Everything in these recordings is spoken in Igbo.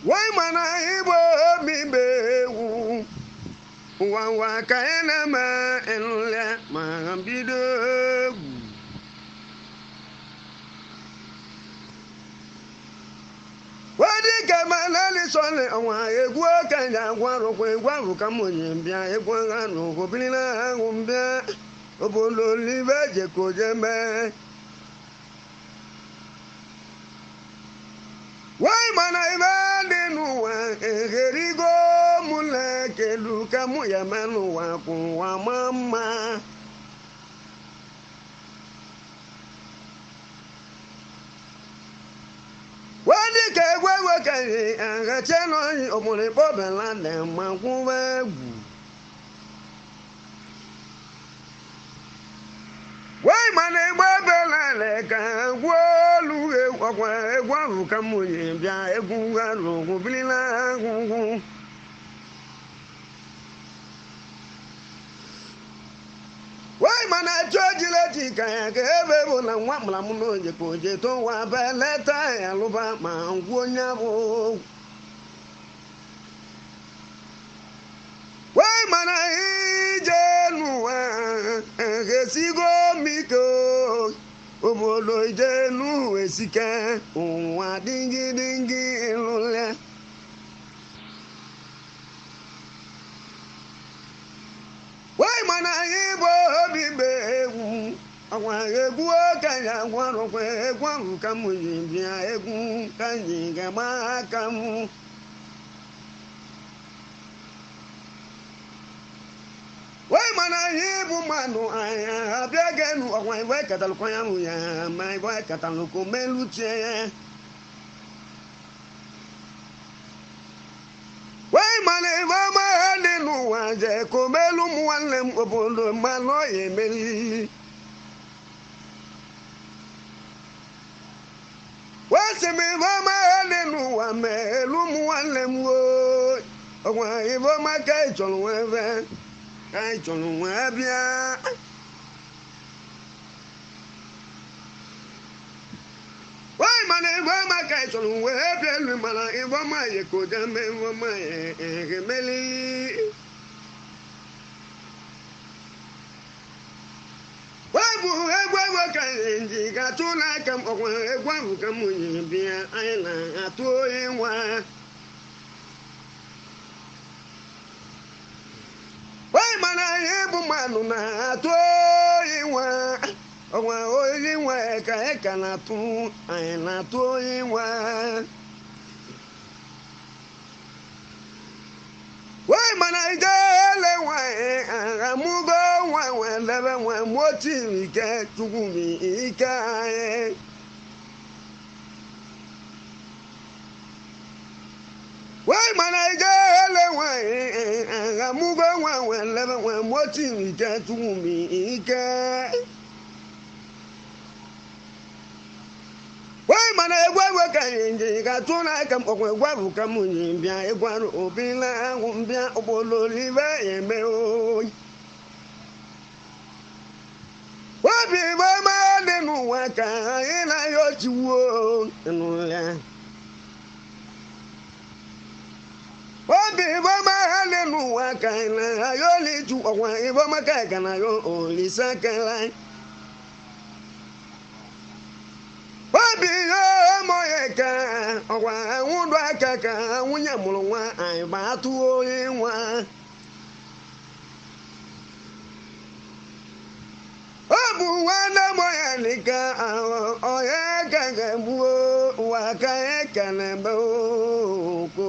Why man I me be wa kaena ma enle ma bido Wadi kamana li sole onwa egwu kanya gwaru kwe gwaru kamonye bia egwu anu ko bilina ngumbia obolo live je ko jeme Why mana ibande nuwa egerigo mule kelu kamu ya manu wa kwa mama Wadi kegwe kanye angacheno omule pobela de makuwe Why mana ibabela le ka gwolu egwa egwa kamunye bia egwu garu kubilila gugu Why mana chojile tika ke ebe na nwa mlamu no je ko je to wa beleta ya luba ma ngwonya bo Why mana ije nuwa esigo miko obodo ije nu esika unwa dingi dingi lule Why mana ibo bibe egwu Awa egwu kanya gwaru kwe egwu kamu bia egwu kanyi gama kamu Why mana ibu manu aya abia genu awa iwe katalu kwanya mu ya ma iwe katalu ko melu tie Why mana iwe ma hande nu waje ko melu mu wanle obodo ma no ye meli Wase me mama hande nu wa melu mu wanle mu awa iwe ma kai cholu wewe Kai cholu wabia Why mana mama kai cholu wabia lu mana iwa ma ye ko jame iwa ma ye meli Wabu egwa kai ndi ga tuna kam okwa egwa bu kam yin bia aina atu inwa Why mana ibu manu na atu inwa Owa oyi nwa ka na tu aina tu inwa Why mana ijele wa amugo wa lebe wa moti ike tukumi ike Why mana ijele wa amugo wa lebe wa moti ike tukumi ike Why mana egwa kanye ga tuna kam okwe gwaru kamunye bia egwaru obila ngumbia obolo live yeme o Wabi ba ma de nu waka ina yo jiwo enu ya Wabi ba ma de nu waka ina yo li ju okwa ibo maka kana yo olisa kala Wabi yo moyeka owa nwudu aka ka nwunye mụrụ nwa anyị ba atụ onye nwa Obu nwanne moya nika oye ka ga-egbuo ụwa ka eka na-ebe oko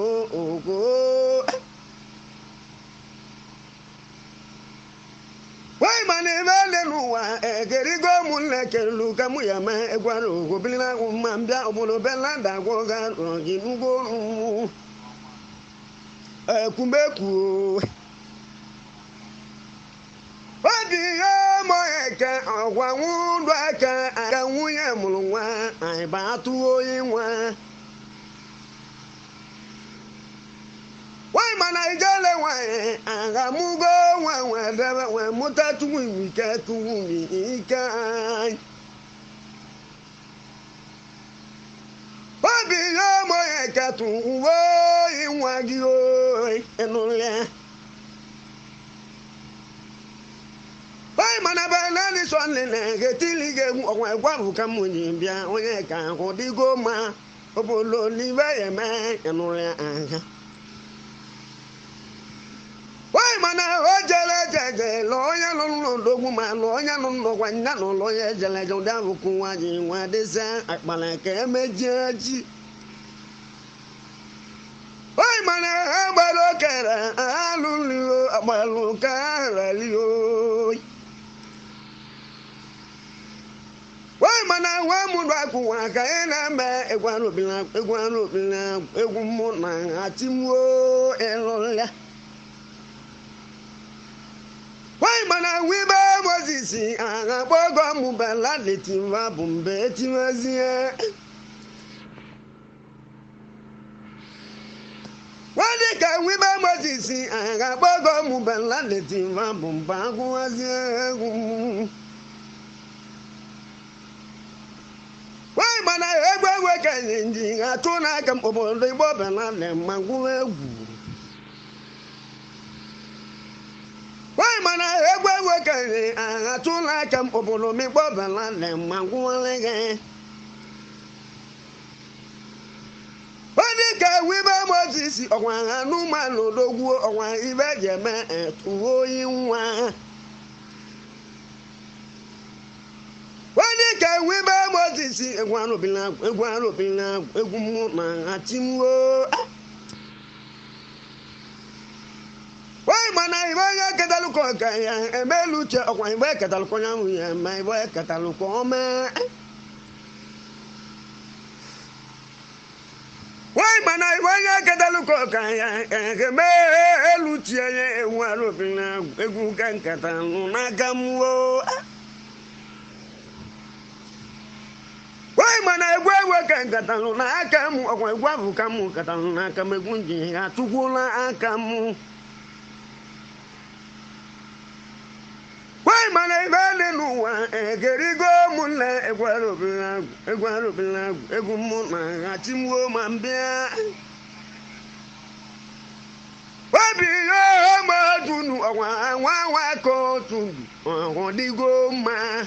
Why mana ibele nuwa egerigo munle kelu kamu ya ma egwaru go bilina ma mbia obodo belanda go ga ojinugo kumbeku Wabi yo mo eke ogwa nwundu aka aka nwunye mụrụ nwa anyị ba atụ oyi nwa Why mana ijele wa aga mugo wa debe wa muta tuwu ike tuwu ike Wabi yo mo eke tuwo enulia why mana ba na ni so nle getili ge onwa egwaru ka munyi bia onye ka ho digo ma obolo ni ba ye me enulia anga why mana o jele jeje lo ya lo dogu ma lo ya lo kwa nya lo ya jele jo da ku wa ji wa de sa akpala ke mejeji why mana agbalo kera alulu agbalo kara liyo why mana wa mu do ku wa ka na me egwanu bila egwu mu na atimuo elola why mana we ba Moses aga bogo mu bela letimba bumbe timazie why ka we ba Moses aga bogo mu bela letimba bumba kuazie why mana egwe ka ndi atuna kam obodo igbo bela le magu egwu why mana egwe ka atuna kam obodo mi gbo bela le magu lege why ka we ba Moses ogwa anu ma lo dogwu ogwa ibe je me etuwo yinwa why ka we ba Moses egwanu bila egwu mu na atimuo why mana ibe katalu ko ka ya emelu che okwa ibe katalu ko nyamu ya ma ibe katalu ko me why mana ibe katalu ko ka ya emelu che ya enwaru bila egwu kan katalu na gamuo why mana egwe kan katalu na akamu okwa egwu kamu katalu na akamu nji atugula akamu why mana ibale nuwa egerigo munle egwaro bila egwu mu na atimuo mambia wabi yo ma dunu wa ko tundu o digo ma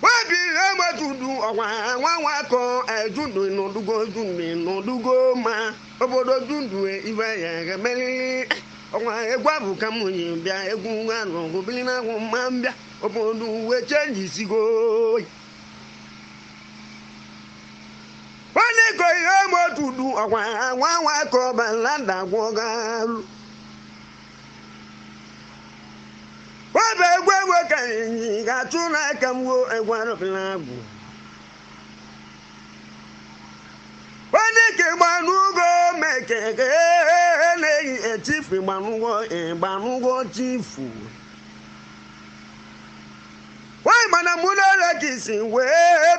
wabi yo ma dunu wa ko ejundu no dugo ma obodo dundu ibe ya gemeli ọnwa egwabu ka munyi bia egwu anu go bilina go mambia obodo we change sigo wale ko yo mo tudu ọnwa wa ko balanda go galu wabe egwe ka yin ga tuna kamwo egwaru bilagu wale ke manugo mekeke chifu gbanugo chifu why mana mudara kisi we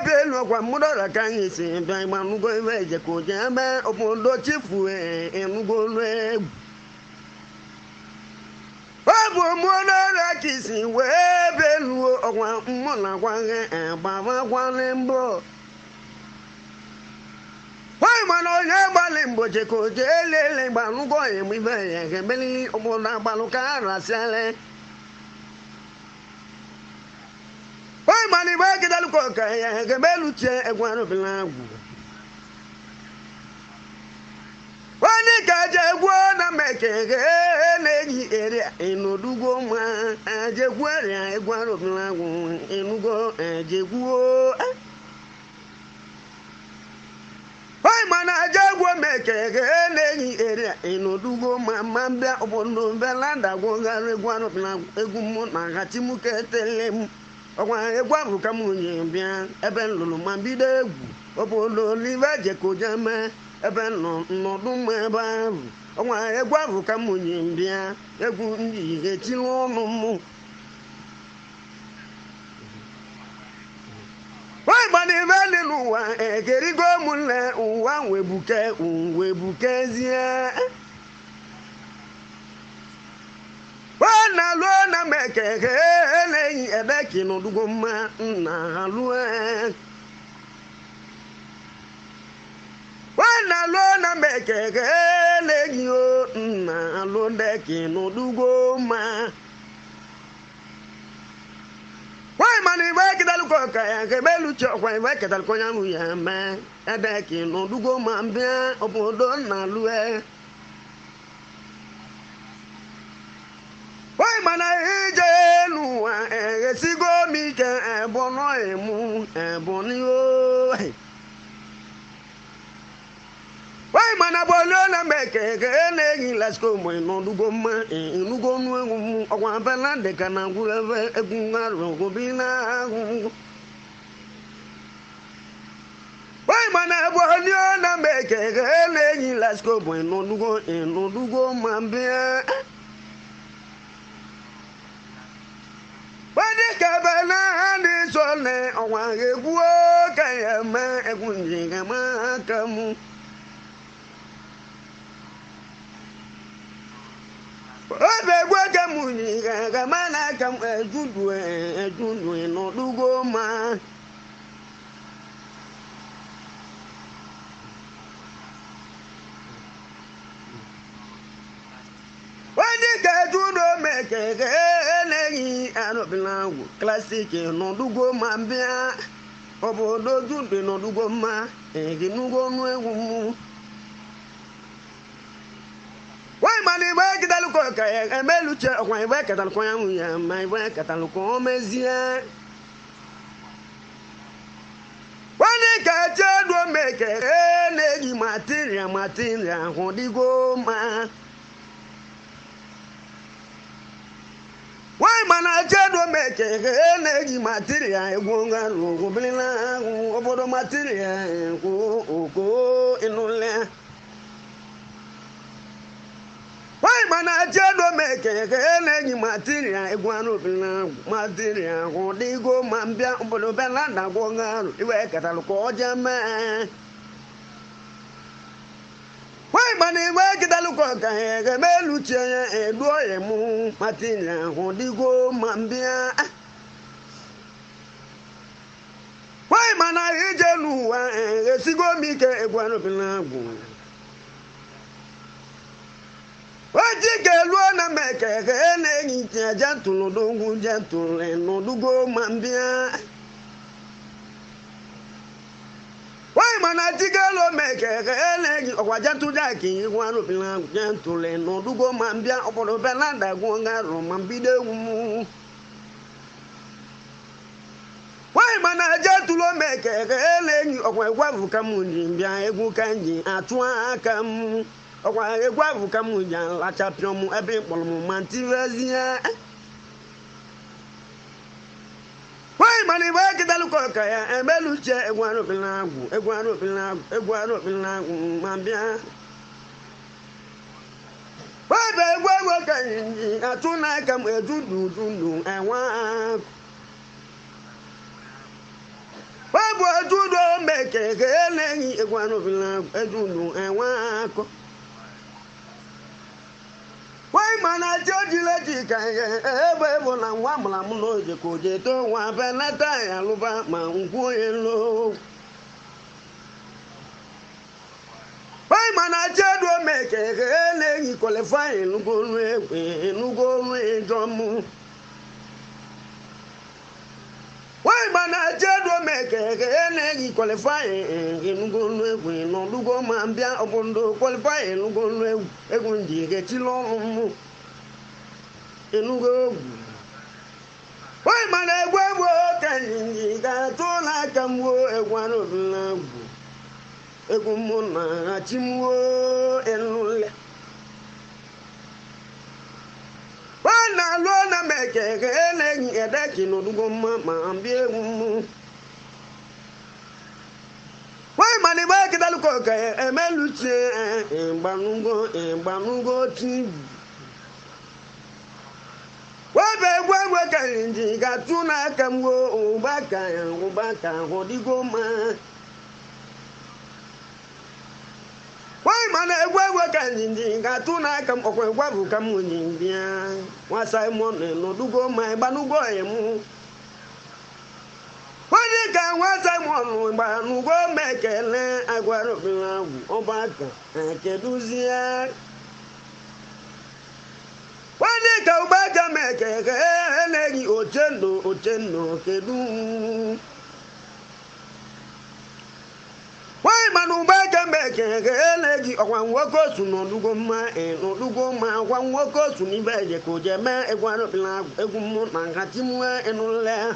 belu kwa mudara kanyi si bia gbanugo iwe je ko je be obodo chifu enugo le babu mudara kisi we belu okwa mmona kwa baba kwa lembo why mana onye gbali mbo je ko je lele gbanugo emi be ye gebeli obodo agbaluka rasele why mana be kedalu ko ka ye gebelu che egwaru bilagu wani ka je gwo na mekege leji ere inodugo ma je gwo ere egwaru bilagu enugo je gwo why mana jagwo mekege leyi ere inodugo mambia obodo belanda go gare gwanu na egwu mu na hatimu ketelem ogwa egwaru ka munye bia ebe lulu mambide egwu obodo live je ko jama ebe no dum eba ogwa egwaru ka munye bia egwu ndi etilu onu mu why bani vele nuwa egerigo munle uwa webukezia wana lo na mekeke eleyi edeki no dugo ma na halu wana lo na meke na-eyi o nna alụ deki n'odugo ma why mani ibe kidalụkọ ka ya nke belu chọkwa ibe kedalụkọ ya nụ ya ma edeki n'odugo ma mbịa obodo na lue why mana ije n'ụwa esigo m ike ebono emu eboni o why mana bolo na meke na-eyi lasko mo n'odugo ma enugo nu egwu ọkwa bela dịka na gwurebe egwu ngarụ gobina ahụ why mana bolo na meke na-eyi lasko mo n'odugo ma mbịa wadi kabana ni sole ọwa egwu ka ya ma egwu njiga ma kamu obe gwa kamu ni ga ma na kam ejudu n'odugo ma wadi ka judo meke na-eyi arụbilagu klasik n'odugo ma mbịa obodo judo n'odugo ma eginugo ọnụ egwu mụ why mani ibe kidalụkọ ka ya emeluche ọkwa ibe ketalụkọ ya nwụ ya ma ibe ketalụkọ o mezie wani ka chedo meke na-eyi material hụ digo ma why mana chedo meke na-eyi material egwu ngarụ gobilina ahụ obodo material kwụ oko ịnụle why mana chedo meke na-eyi material egwu arụbila material hụ digo ma mbịa obodo belanda gwụ ngarụ iwe ketalụkọ ọja mee why mana iwe kidalụkọ ka ya emeluche ya eduo ya mụ material hụ digo ma mbịa why mana ije n'ụwa esigo m ike egwu arụbilagwu oji ga-eluo na meke na-eyi jentụlụ n'ugwu jentụlụ n'odugo ma mbịa why mana tigelo meke na-eyi ọkwa jentụjaki igwu arụbilagwu jentụlụ n'odugo ma mbịa obodo belanda gwụ ngarụ ma mbido egwu mụ why mana jentụlụ meke na-eyi ọkwa egwu abụ ka m ji mbịa egwu ka m ji atụ aka m ọkwa egwu abụ ka m ji alachapịọ m ebe ịkpọrọ m ma ntivezie why mana ibe kidalụkọ ka ya emeluche egwu arụbilagwu ma bịa webe egwu ka ji atụ n'aka m edudu enwe webụ edudu meke na-eyi egwu arụbilagwu edudu enwe akọ why mana jojile jika ebe bụ na nwa mụrụ m n'oje ka oje to nwa belata ya lụba ma ngwuo elu why mana jedo meke na-eyi kwalifai enugo ọrụ ejọmụ why mana jedo meke na-eyi kwalifai enugo ọrụ egwu n'odugo ma mbịa obodo kwalifai enugo ọrụ egwu ndị ga-etili ọrụ mụ enugo egwu why mana egwu ka ndị ga-atụ n'aka m egwu arụbilagwu egwu mụ na achimwo enule wana alụ na meke na-eyi edeki n'odugo mma ma mbịa egwu mụ why mana ibe kidalụkọ ka emeluche ịgbanugo tv webe egwu ka ndị ga-atụ n'aka m ụgbaka hụ digo ma why mana egwu ka ndị ga-atụ n'aka m ọkwa egwu abụ ka m ji bịa nwa Simon n'odugo ma ịgbanugo emu why Wadi ka wasa monu ba nu go mekele agwaro bilawu obaka keduzia Wadi ka ubaka mekele elegi ochendo kedu Why manu baka mekele elegi okwan woko su no dugo ma okwan woko su ni beje ko je me egwaro bilawu egumu mangatimu enule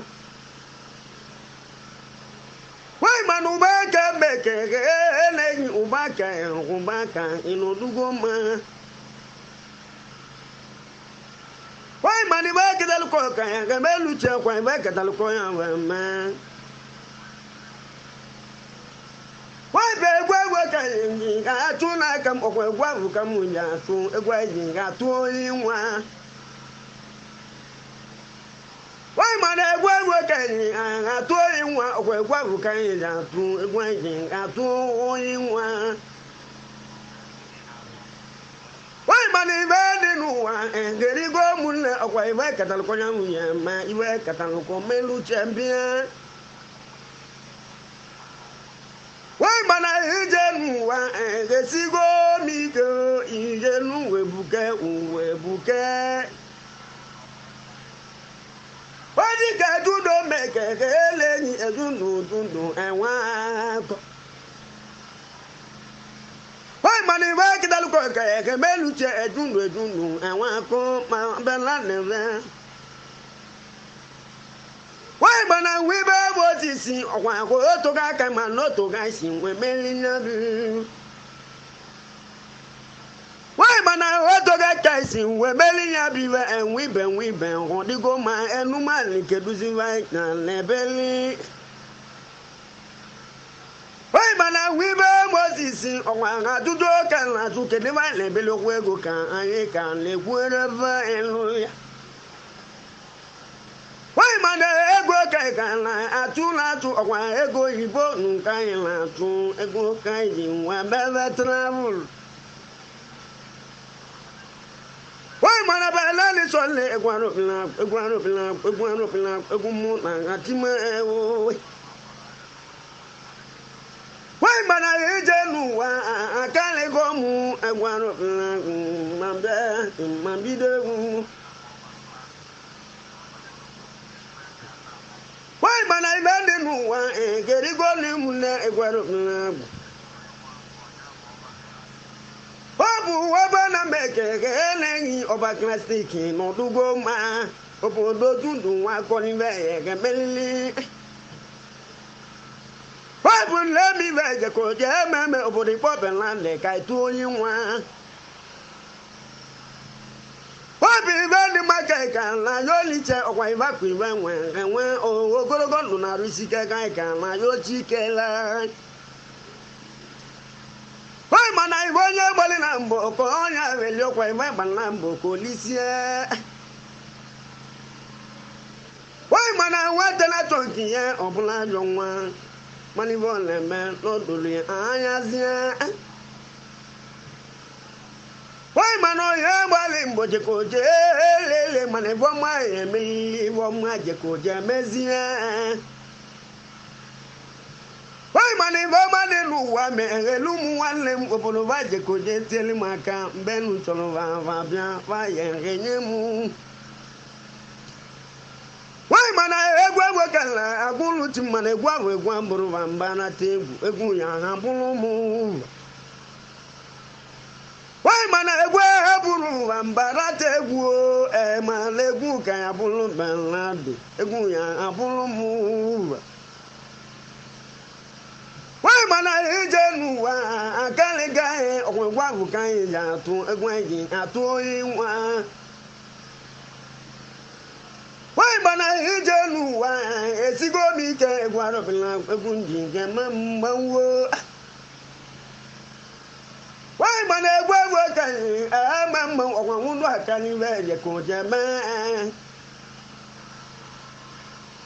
Why manu baka mekele elegi ubaka inodugo ma Why mani baka dal ko kan ga melu che kwa baka dal ko ya ma Why be gwa ka yin ga tu na kam okwa gwa kam nya tu egwa yin ga tu inwa Why man egwa ka yin ga tu inwa okwa gwa ka yin ga tu egwa yin ga tu inwa Why man ibadi nuwa ngeri go munle okwa iwe katal ko nya munya ma iwe katal ko melu champion Why man ije nuwa ngesigo mi go ije nu webuke Wadi ka dudo mekeke eleni ezundu enwa ko Why mani ba kidal ko ke melu che edundu enwa ko ma bela neve Why bana we ba botisi okwa ko to ga ka ma no to ga sin we melinya bi Why bana o to ga ka sin we melinya bi we en we ben ho digo ma enu ma ni keduzi vai na lebeli Why bana we ba botisi okwa ga dudo kan na tu ke ni vai lebeli okwo ego kan aye kan le kwere va enu ya Why man ego kai kana atula tu okwa ego ibo nkai la tu ego kai jinwa bebe travel Why man ba ni sole egwaro bila ego mu na atima ewo Why man eje nuwa akale go mu egwaro bila mambide Why man I made nuwa geri go ni munne egwaro Babu wabana mekeke elengi oba plastic no dugo ma obodo dundu wa ko ni be ge melili Babu let me be ko je meme obodo pope lande kai tu oyinwa Babu be ni makai kan la yo li che okwa iba ku iba enwe ogologo ndu na risike kai kan la yo chikela Why man I wonye gbali na mbo ko onya weli okwa iba gba na mbo ko lisie Why man I want na tonki ye obula jo nwa mani bo le me no dulu anya zie Why man o ye gbali mbo je ko je lele man bo ma ye mi bo ma je ko je mezie Why man bo ma de luwa me elu mu wale obodo ba je ko je tele maka mbenu cholo va bia va ye renye mu Why man egwa kala agulu ti man egwa mburu va mbana tegu egu ya ha bulu mu Why man egwa buru va mbara tegu ma legu ka ya bulu belado egu ya abulu mu Why man eje nuwa akale gae ogwa bu kan ya tu egwa yin atu inwa Why man eje nuwa esigo mi ke egwa ro bila egunji ke mamwo Why man egwa kan mamma ogwa ndu akani be je ko je ma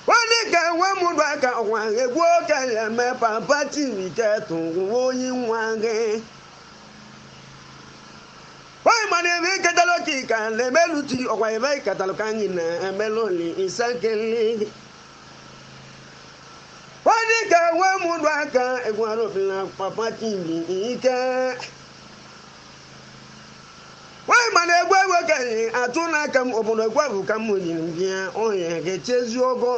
Wani ka wa mudu aka wa egwo ka ya me papa ti ke tun wo yin wa ge Why man e ke talo ki kan le melu ti o wa e ka talo kan yin na melu li isankele Monica wa mudwaka egwa robina papa timbi ike wai mana egwa kan atuna kam obodo egwa bu kam yin bia onye ge chezu ogo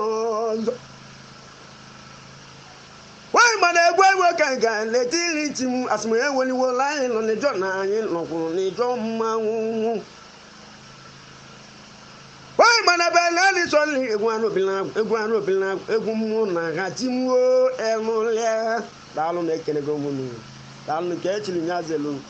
wai mana egwa kan ga letiri timu asmo e woni wo lai no ne jona anyi no ko ne jo mawu wai mana bela ni soli egwa robina egwu mu na ga timu elu le dalu me kene go mu dalu ke chili nyazelu